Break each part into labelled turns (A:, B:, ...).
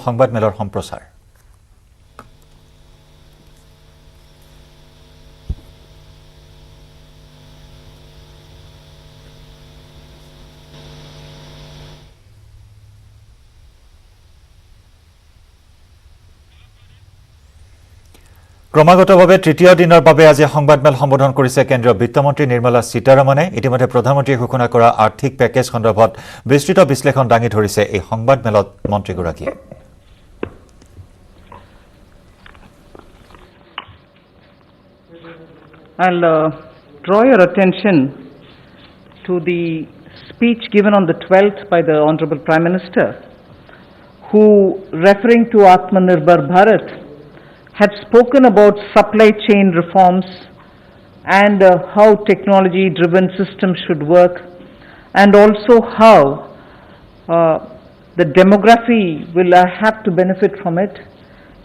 A: সংবাদ মেলৰ সম্প্ৰচাৰ ক্ৰমাগতভাৱে তৃতীয় দিনৰ বাবে আজি সংবাদমেল সম্বোধন কৰিছে কেন্দ্ৰীয় বিত্তমন্ত্ৰী নিৰ্মলা সীতাৰমণে ইতিমধ্যে প্ৰধানমন্ত্ৰীয়ে ঘোষণা কৰা আৰ্থিক পেকেজ সন্দৰ্ভত বিস্তৃত বিশ্লেষণ দাঙি ধৰিছে এই সংবাদমেলত মন্ত্ৰীগৰাকীয়ে
B: I'll draw your attention to the speech given on the 12th by the Honorable Prime Minister, who, referring to Atmanirbhar Bharat, had spoken about supply chain reforms and how technology-driven systems should work, and also how the demography will have to benefit from it.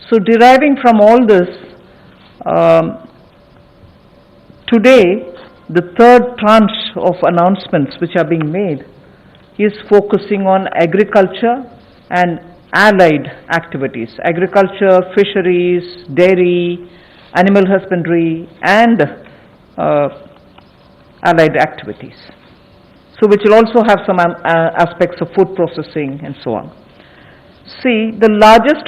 B: So deriving from all this, today, the third tranche of announcements which are being made is focusing on agriculture and allied activities. Agriculture, fisheries, dairy, animal husbandry, and allied activities. So which will also have some aspects of food processing and so on. See, the largest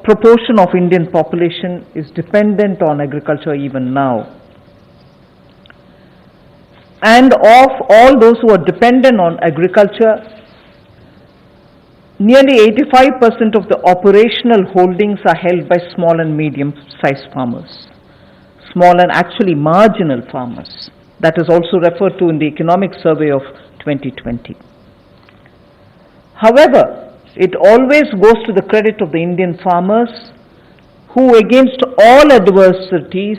B: proportion of Indian population is dependent on agriculture even now. And of all those who are dependent on agriculture, nearly 85% of the operational holdings are held by small and medium-sized farmers. Small and actually marginal farmers. That is also referred to in the economic survey of 2020. However, it always goes to the credit of the Indian farmers who, against all adversities,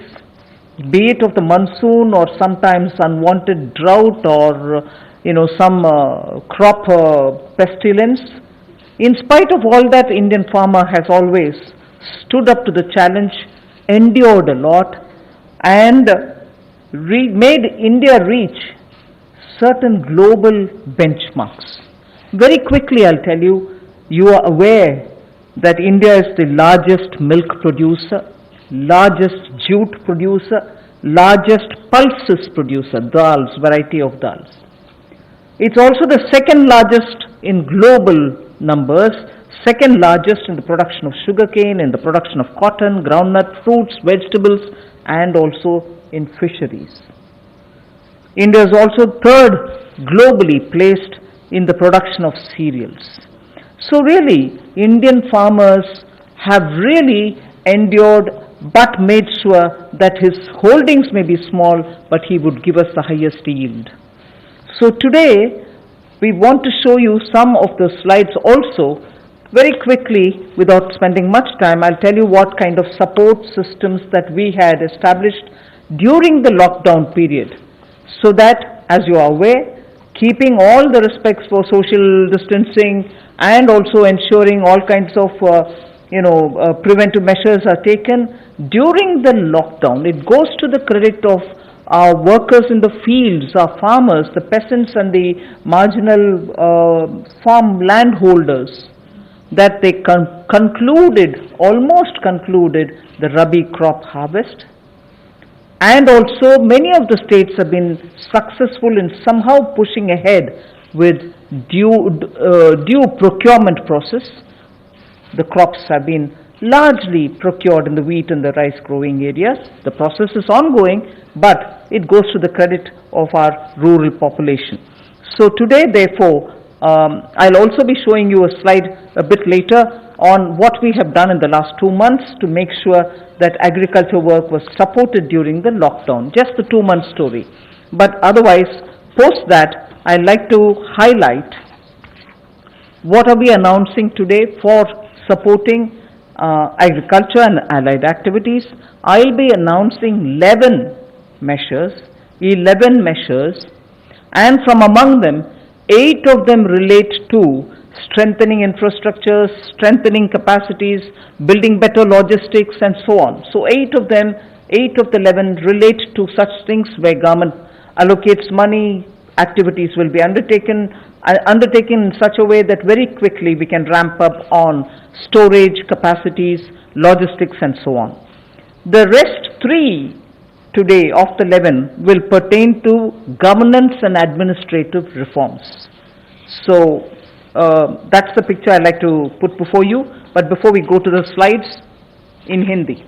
B: be it of the monsoon or sometimes unwanted drought or some crop pestilence, in spite of all that, Indian farmer has always stood up to the challenge, endured a lot, and made India reach certain global benchmarks. Very quickly, I'll tell you, you are aware that India is the largest milk producer, largest jute producer, largest pulses producer, dals, variety of dals. It's also the second largest in global numbers, second largest in the production of sugarcane, in the production of cotton, groundnut, fruits, vegetables, and also in fisheries. India is also third globally placed in the production of cereals. So really, Indian farmers have really endured but made sure that his holdings may be small, but he would give us the highest yield. So today, we want to show you some of the slides also. Very quickly, without spending much time, I'll tell you what kind of support systems that we had established during the lockdown period. So that, as you are aware, keeping all the respects for social distancing and also ensuring all kinds of preventive measures are taken during the lockdown. It goes to the credit of our workers in the fields, our farmers, the peasants and the marginal farm landholders, that they almost concluded the Rabi crop harvest. And also many of the states have been successful in somehow pushing ahead with due procurement process. The crops have been largely procured in the wheat and the rice growing areas. The process is ongoing, but it goes to the credit of our rural population. So today, therefore, I'll also be showing you a slide a bit later on what we have done in the last 2 months to make sure that agriculture work was supported during the lockdown. Just the 2-month story. But otherwise, post that, I'd like to highlight what are we announcing today for supporting agriculture and allied activities. I'll be announcing 11 measures, and from among them, 8 of them relate to strengthening infrastructures, strengthening capacities, building better logistics, and so on. So 8 of the 11 relate to such things where government allocates money, activities will be undertaken in such a way that very quickly we can ramp up on storage capacities, logistics and so on. The rest 3 today of the 11 will pertain to governance and administrative reforms. So that's the picture I'd like to put before you. But before we go to the slides, in Hindi.